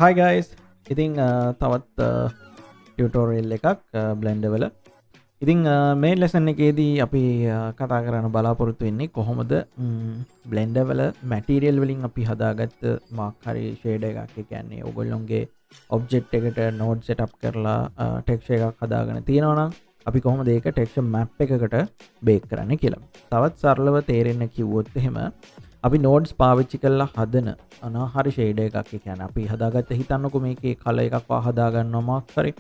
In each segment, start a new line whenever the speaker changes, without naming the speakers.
Hi guys. ඉතින් තවත් tutorial එකක් Blender වල. ඉතින් මේ ලෙසන් එකේදී අපි කතා කරන්න බලාපොරොත්තු වෙන්නේ කොහොමද Blender වල මැටීරියල් වලින් අපි හදාගත්ත මාක් හරි ෂේඩ් එකක්, ඒ කියන්නේ ඔයගොල්ලොන්ගේ ඔබ්ජෙක්ට් එකට නෝඩ් සෙටප් කරලා ටෙක්ස්චර් එකක් හදාගෙන තියෙනවා නම් අපි කොහොමද ඒක ටෙක්ස්චර් මැප් එකකට බේක් කරන්නේ කියලා. තවත් සරලව තේරෙන්න කිව්වොත් එහෙම අපි නෝඩ්ස් පාවිච්චි කරලා හදන අනාහරි ෂේඩ් එකක්, ඒ කියන්නේ අපි හදාගත්ත හිතන්නකෝ මේකේ කලර් එකක් හදාගන්නවා මාක් හරි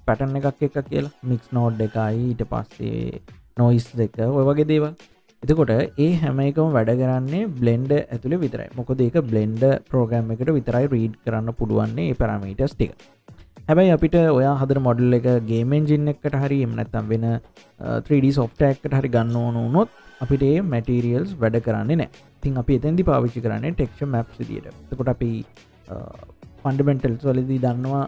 පැටර්න් එකක් එක කියලා මික්ස් නෝඩ් එකයි ඊට පස්සේ නොයිස් එක ඔය වගේ දේවල්. එතකොට ඒ හැම එකම වැඩ කරන්නේ Blender ඇතුලේ විතරයි. මොකද ඒක Blender ප්‍රෝග්‍රෑම් එකට විතරයි රීඩ් කරන්න පුළුවන් මේ පැරාමීටර්ස් ටික. හැබැයි අපිට ඔයා හදන මොඩල් එක ගේම් එන්ජින් එකකට හරි එහෙම නැත්නම් වෙන 3D software එකකට හරි ගන්න ඕන වුණොත් අපිට මේ මැටීරියල්ස් වැඩ කරන්නේ නැහැ. ඉතින් අපි එතෙන්දී පාවිච්චි කරන්නේ ටෙක්ස්චර් මැප්ස් විදියට. එතකොට අපි ෆන්ඩමෙන්ටල්ස් වලදී දන්නවා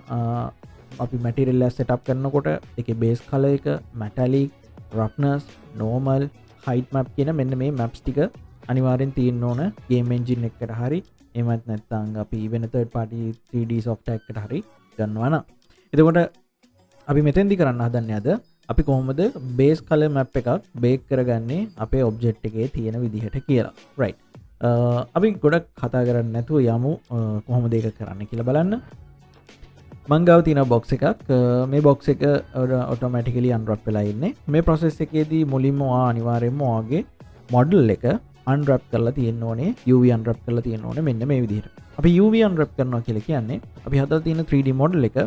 අපි මැටීරියල් එක සෙටප් කරනකොට ඒකේ බේස් කලර් එක, මෙටැලික්, රෆ්නස්, නෝමල්, හයිට් මැප් කියන මෙන්න මේ මැප්ස් ටික අනිවාර්යෙන් තියෙන්න ඕන ගේම් එන්ජින් එකකට හරි එහෙමත් නැත්නම් අපි වෙන third party 3D software එකකට හරි ගන්නවා නම්. එතකොට අපි මෙතෙන්දී කරන්න හදන්නේ අද අපි කොහොමද බේස් කලර් මැප් එකක් බේක් කරගන්නේ අපේ ඔබ්ජෙක්ට් එකේ තියෙන විදිහට කියලා. right. අපි ගොඩක් කතා කරන්නේ නැතුව යමු කොහොමද ඒක කරන්න කියලා බලන්න. මං ගාව තියෙන බොක්ස් එකක්. මේ බොක්ස් එක ඔටෝමැටිකලි අන්රැප් වෙලා ඉන්නේ. මේ process එකේදී මුලින්ම ඔයා අනිවාර්යයෙන්ම ඔයාගේ මොඩල් එක අන්රැප් කරලා තියෙන්න ඕනේ. UV අන්රැප් කරලා තියෙන්න ඕනේ මෙන්න මේ විදිහට. අපි UV අන්රැප් කරනවා කියලා කියන්නේ අපි හදලා තියෙන 3D මොඩල් එක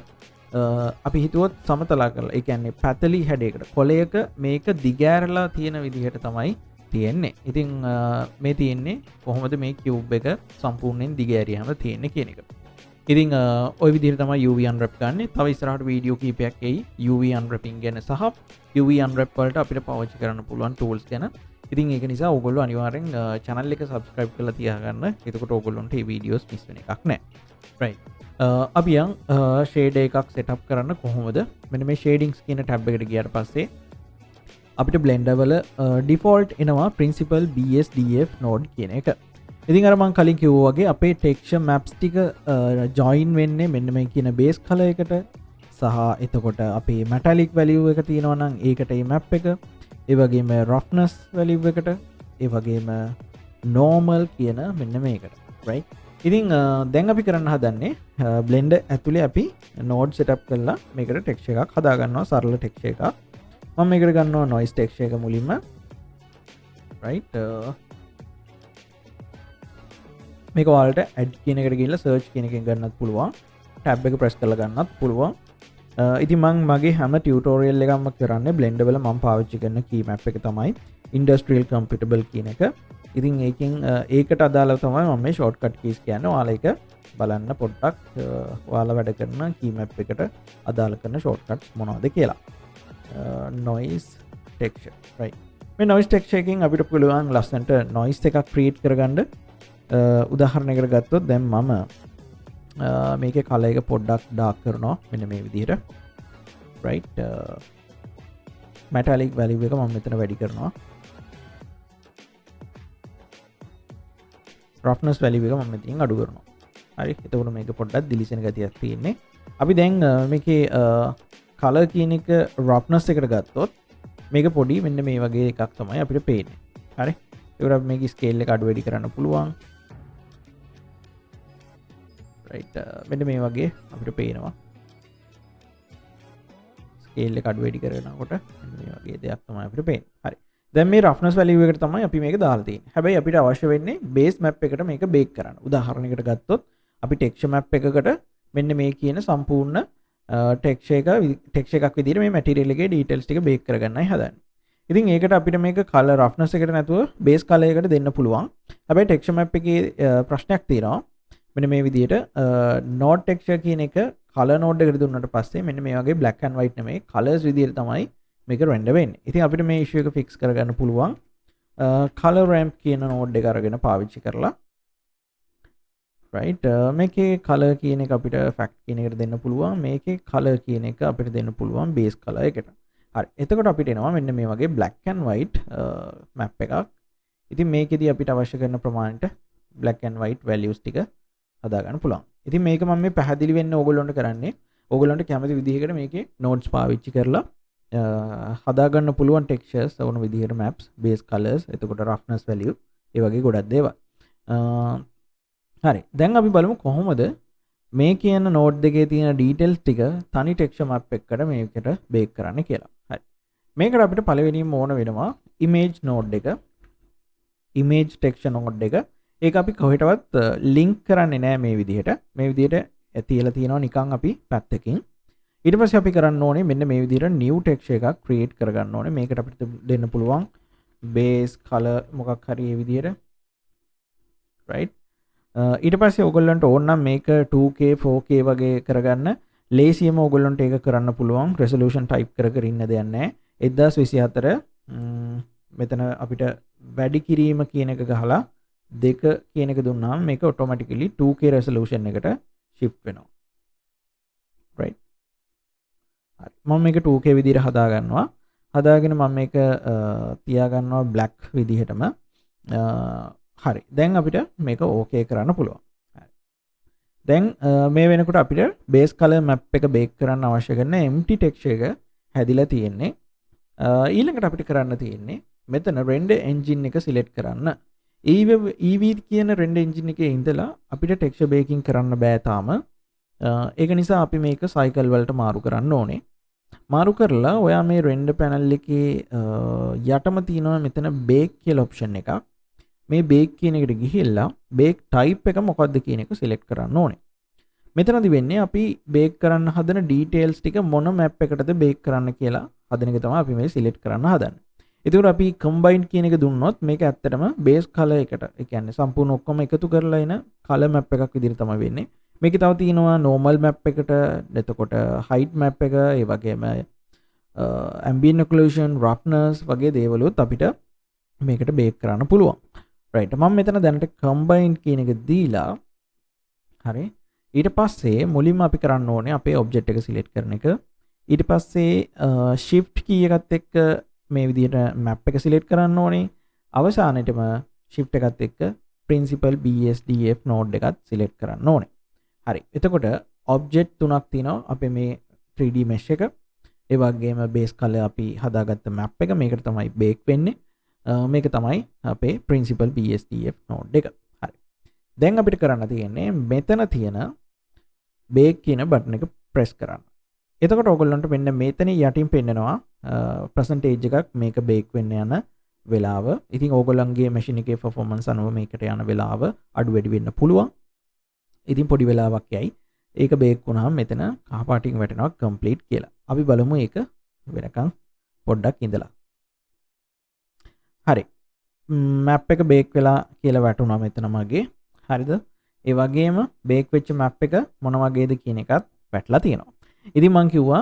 අපි හිතුවොත් සමතලා කරලා, ඒ කියන්නේ පැතලි හැඩයකට කොලයක මේක දිගෑරලා තියෙන විදිහට තමයි තියෙන්නේ. ඉතින් මේ තියෙන්නේ කොහොමද මේ කියුබ් එක සම්පූර්ණයෙන් දිගෑරියාම තියෙන්නේ කියන එක. ඉතින් ওই විදිහට තමයි UV unwrap ගන්න. තව ඉස්සරහට වීඩියෝ කීපයක් එයි UV unwrapping ගැන සහ UV unwrap වලට අපිට පාවිච්චි කරන්න පුළුවන් tools ගැන. ඉතින් ඒක නිසා ඕගොල්ලෝ අනිවාර්යෙන් channel එක subscribe කරලා තියාගන්න. එතකොට ඕගොල්ලොන්ට මේ videos miss වෙන එකක් නැහැ. right. අපි යන් shade එකක් setup කරන්න කොහොමද? මෙන්න මේ shadings කියන tab එකට ගියාට පස්සේ අපිට Blender වල default එනවා principal BSDF node කියන එක. ඉතින් අර මම කලින් කිව්වා වගේ අපේ texture maps ටික join වෙන්නේ මෙන්න මේ කියන base color එකට සහ එතකොට අපේ metallic value එක තියෙනවා නම් ඒකට මේ map එක, ඒ වගේම roughness value එකට, ඒ වගේම normal කියන මෙන්න මේකට. right. ඉතින් දැන් අපි කරන්න හදන්නේ Blender ඇතුලේ අපි node setup කරලා මේකට texture එකක් හදා ගන්නවා, සරල texture එකක්. මම මේකට ගන්නවා noise texture එක මුලින්ම. right. මේක ඔයාලට add කියන එකට ගිහිල්ලා search කියන එකෙන් ගන්නත් පුළුවන්. tab එක press කරලා ගන්නත් පුළුවන්. ඉතින් මම මගේ හැම tutorial එකක්ම කරන්නේ Blender වල මම පාවිච්චි කරන key map එක තමයි industrial compatible කියන එක. ඉතින් ඒකෙන් ඒකට අදාළව තමයි මම මේ shortcut keys කියන්නේ. ඔයාලා ඒක බලන්න පොඩ්ඩක් ඔයාලා වැඩ කරන key map එකට අදාළ කරන shortcuts මොනවද කියලා. noise texture. right. මේ noise texture එකෙන් අපිට පුළුවන් ලස්සනට noise එකක් create කරගන්න. උදාහරණයකට ගත්තොත් දැන් මම මේකේ කලර් එක පොඩ්ඩක් ඩාර්ක් කරනවා මෙන්න මේ විදිහට. right. metallic value එක මම මෙතන වැඩි කරනවා. roughness value එක මම මෙතනින් අඩු කරනවා. හරි. එතකොට මේක පොඩ්ඩක් දිලිසෙන ගතියක් තියෙන්නේ. අපි දැන් මේකේ color කියන එක roughness එකට ගත්තොත් මේක පොඩි මෙන්න මේ වගේ එකක් තමයි අපිට පේන්නේ. හරි. ඒකට අපි මේකේ scale එක අඩු වැඩි කරන්න පුළුවන්. right. මෙන්න මේ වගේ අපිට පේනවා. scale එක අඩු වැඩි කරනකොට මෙන්න මේ වගේ දෙයක් තමයි අපිට පේන්නේ. හරි. දැන් මේ roughness value එකට තමයි අපි මේක දාලා තියෙන්නේ. හැබැයි අපිට අවශ්‍ය වෙන්නේ base map එකට මේක bake කරන්න. උදාහරණයකට ගත්තොත් අපි texture map එකකට මෙන්න මේ කියන සම්පූර්ණ texture එකක් විදිහට මේ material එකේ details ටික bake කරගන්නයි හදන්නේ. ඉතින් ඒකට අපිට මේක color roughness එකට නැතුව base color එකට දෙන්න පුළුවන්. හැබැයි texture map එකේ ප්‍රශ්නයක් තියෙනවා. මෙන්න මේ විදිහට node texture කියන එක color node එකට දුන්නාට පස්සේ මෙන්න මේ වගේ black and white නෙමෙයි colors විදිහට තමයි මේක render වෙන්නේ. ඉතින් අපිට මේ issue එක fix කරගන්න පුළුවන් color ramp කියන node එක අරගෙන පාවිච්චි කරලා. right. මේකේ color කියන එක අපිට fact කියන එකට දෙන්න පුළුවන්. මේකේ color කියන එක අපිට දෙන්න පුළුවන් base color එකට. හරි. එතකොට අපිට එනවා මෙන්න මේ වගේ black and white map එකක්. ඉතින් මේකෙදී අපිට අවශ්‍ය කරන ප්‍රමාණයට black and white values ටික හදා ගන්න පුළුවන්. ඉතින් මේක මම මේ පැහැදිලි වෙන්න ඕගොල්ලන්ට කරන්නේ ඕගොල්ලන්ට කැමති විදිහකට මේකේ nodes පාවිච්චි කරලා හදාගන්න පුළුවන් textures ඕන විදිහට maps base colors එතකොට roughness value ඒ වගේ ගොඩක් දේවල්. හරි දැන් අපි බලමු කොහොමද මේ කියන node දෙකේ තියෙන details ටික තනි texture map එකකට මේකට bake කරන්න කියලා. හරි. මේකට අපිට පළවෙනිම ඕන වෙනවා image node එක. image texture node එක. ඒක අපි කොහෙටවත් link කරන්නේ නැහැ මේ විදිහට. මේ විදිහට තියලා තියෙනවා නිකන් අපි පැත්තකින්. ඊට පස්සේ අපි කරන්න ඕනේ මෙන්න මේ විදිහට new texture එකක් create කරගන්න ඕනේ. මේකට අපිට දෙන්න පුළුවන් base color මොකක් හරි මේ විදිහට. right. ඊට පස්සේ ඔයගොල්ලන්ට ඕන නම් මේක 2K 4K වගේ කරගන්න ලේසියම ඔයගොල්ලන්ට ඒක කරන්න පුළුවන්. resolution type කර කර ඉන්න දෙයක් නැහැ. 1024 මෙතන අපිට වැඩි කිරීම කියන එක ගහලා 2 කියන එක දුන්නාම මේක automatically 2K resolution එකට shift වෙනවා. right. හරි. මම මේක 2K විදිහට හදා ගන්නවා. හදාගෙන මම මේක තියා ගන්නවා black විදිහටම. හරි. දැන් අපිට මේක okay කරන්න පුළුවන්. හරි. දැන් මේ වෙනකොට අපිට base color map එක bake කරන්න අවශ්‍ය කරන empty texture එක හැදිලා තියෙන්නේ. ඊළඟට අපිට කරන්න තියෙන්නේ මෙතන render engine එක select කරන්න. EV කියන render engine එකේ ඉඳලා අපිට texture baking කරන්න බෑ තාම. ඒක නිසා අපි මේක cycle වලට මාරු කරන්න ඕනේ. මාරු කරලා ඔයා මේ render panel එකේ යටම තියෙනවා මෙතන bake කියලා option එකක්. මේ bake කියන එකට ගිහිල්ලා bake type එක මොකක්ද කියන එක select කරන්න ඕනේ. මෙතනදි වෙන්නේ අපි bake කරන්න හදන details ටික මොන map එකටද bake කරන්න කියලා හදන එක තමයි අපි මේ select කරන්න හදන්නේ. එතකොට අපි combine කියන එක දුන්නොත් මේක ඇත්තටම base color එකට ඒ කියන්නේ සම්පූර්ණ ඔක්කොම එකතු කරලා එන color map එකක් විදිහට තමයි වෙන්නේ. මේකේ තව තියෙනවා normal map එකට එතකොට height map එක ඒ වගේම ambient occlusion roughness වගේ දේවලුත් අපිට මේකට bake කරන්න පුළුවන්. right මම මෙතන දැනට combine කියන එක දීලා හරි ඊට පස්සේ මුලින්ම අපි කරන්න ඕනේ අපේ object එක select කරන එක. ඊට පස්සේ shift key එකත් එක්ක මේ විදිහට map එක select කරන්න ඕනේ. අවසානයේටම shift එකත් එක්ක principal BSDF node එකත් select කරන්න ඕනේ. හරි. එතකොට object තුනක් තියෙනවා අපේ මේ 3D mesh එක. ඒ වගේම base color අපි හදාගත්ත map එක මේකට තමයි bake වෙන්නේ. මේක තමයි අපේ principal BSDF node එක. හරි. දැන් අපිට කරන්න තියෙන්නේ මෙතන තියෙන bake කියන button එක press කරන්න. එතකොට ඔයගොල්ලන්ට මෙන්න මෙතන යටින් පෙන්නනවා percentage එකක් මේක bake වෙන්න යන වෙලාව. ඉතින් ඕගොල්ලන්ගේ machine එකේ performance අනුව මේකට යන වෙලාව අඩු වැඩි වෙන්න පුළුවන්. ඉතින් පොඩි වෙලාවක් යයි. ඒක bake වුණාම මෙතන කහ පාටින් වැටෙනවා complete කියලා. අපි බලමු ඒක වෙනකන් පොඩ්ඩක් ඉඳලා. හරි. map එක bake වෙලා කියලා වැටුණා මෙතන මගේ. හරිද? ඒ වගේම bake වෙච්ච map එක මොන වගේද කියන එකත් වැටලා තියෙනවා. ඉතින් මම කිව්වා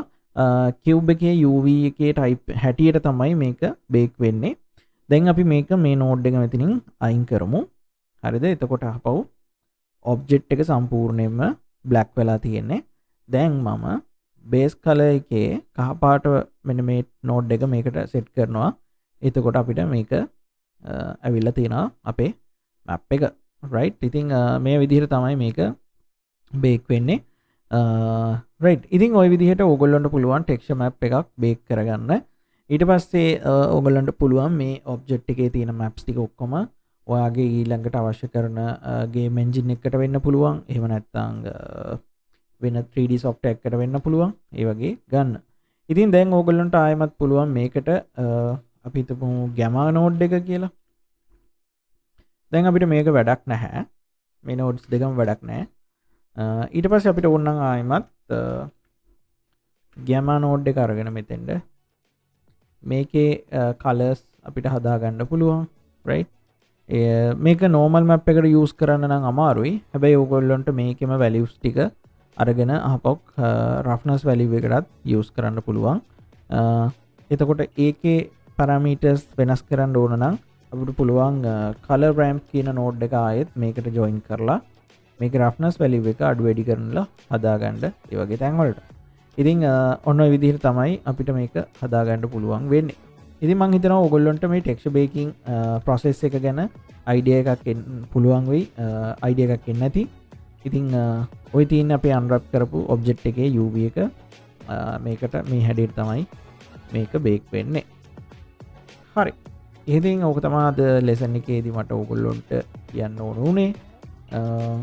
cube එකේ UV එකේ type හැටියට තමයි මේක bake වෙන්නේ. දැන් අපි මේක මේ node එක මෙතනින් අයින් කරමු. හරිද? එතකොට අපව object එක සම්පූර්ණයෙන්ම black වෙලා තියෙන්නේ. දැන් මම base color එකේ කහ පාට මෙන්න මේ node එක මේකට set කරනවා. එතකොට අපිට මේක ඇවිල්ලා තියෙනවා අපේ map එක. right. ඉතින් මේ විදිහට තමයි මේක bake වෙන්නේ. right. ඉතින් ওই විදිහට ඕගොල්ලන්ට පුළුවන් texture map එකක් bake කරගන්න. ඊට පස්සේ ඕගොල්ලන්ට පුළුවන් මේ object එකේ තියෙන maps ටික ඔක්කොම ඔයාගේ ඊළඟට අවශ්‍ය කරන game engine එකකට වෙන්න පුළුවන්. එහෙම නැත්නම් වෙන 3D software එකකට වෙන්න පුළුවන්. ඒ වගේ ගන්න. ඉතින් දැන් ඕගොල්ලන්ට ආයෙමත් පුළුවන් මේකට අපි හිතමු gamma node එක කියලා. දැන් අපිට මේක වැඩක් නැහැ. මේ nodes දෙකම වැඩක් නැහැ. ඊට පස්සේ අපිට ඕන නම් ආයෙමත් gamma node එක අරගෙන මෙතෙන්ද මේකේ colors අපිට හදා ගන්න පුළුවන්. right. මේක normal map එකට use කරන්න නම් අමාරුයි. හැබැයි ඕගොල්ලන්ට මේකෙම values ටික අරගෙන අහපොක් roughness value එකටත් use කරන්න පුළුවන්. එතකොට ඒකේ parameters වෙනස් කරන්න ඕන නම් අපිට පුළුවන් color ramp කියන node එක ආයෙත් මේකට join කරලා මේක roughness value එක අඩු වැඩි කරනලා හදාගන්න ඒ වගේ තැන් වලට. ඉතින් ඔන්න ඔය විදිහට තමයි අපිට මේක හදාගන්න පුළුවන් වෙන්නේ. ඉතින් මම හිතනවා ඔයගොල්ලන්ට මේ texture baking process එක ගැන idea එකක් පුළුවන් වෙයි. idea එකක් එන්න ඇති. ඉතිං ඔය තියන්න අපේ අන්රප් කරපු ඔබ්ජෙක්් එකේ UV එක මේකට මේ හැඩට තමයි මේක බේක් වෙන්නේ. හරි ඉතින් ඕක තමාද ලෙසන් එකේදී මට ඔගොල්ලොන්ට කියන්න ඕනුනේ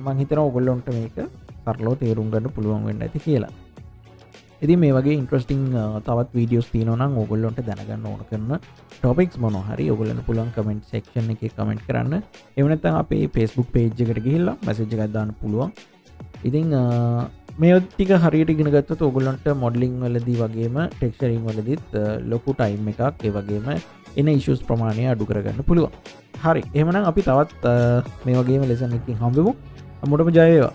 මංහිතන ඔගොල්ලොන්ට මේක සරලෝ තේරුම් ගන්න පුළුවන් වෙන්න ඇති කියලා. ඉති මේ වගේ ඉන්ට්‍රස්ටිං තවත් වීඩියෝස් තියනනම් ඔගොල්ලොන්ට දැනගන්න ඕන කරන ටොපික්ස් මොනහරි ඔගොලන්න පුළන් කමෙන්ට් සෙක්ෂන් එක කමෙන්ට් කරන්න එවනත්තන් අපේ ෆෙස්බුක් පේජ් එකට ගිහිල්ලා මැසේජ් එකක් දාන්න පුළුවන්. ඉතින් මේ ටික හරියට ඉගෙන ගත්තොත් ඔයගොල්ලන්ට මොඩලින් වලදී වගේම ටෙක්ස්චරින් වලදීත් ලොකු ටයිම් එකක් ඒ වගේම එන ඉෂුස් ප්‍රමාණය අඩු කරගන්න පුළුවන්. හරි එහෙමනම් අපි තවත් මේ වගේම ලෙසන් එකකින් හම්බෙමු. අමුඩම ජය වේවා.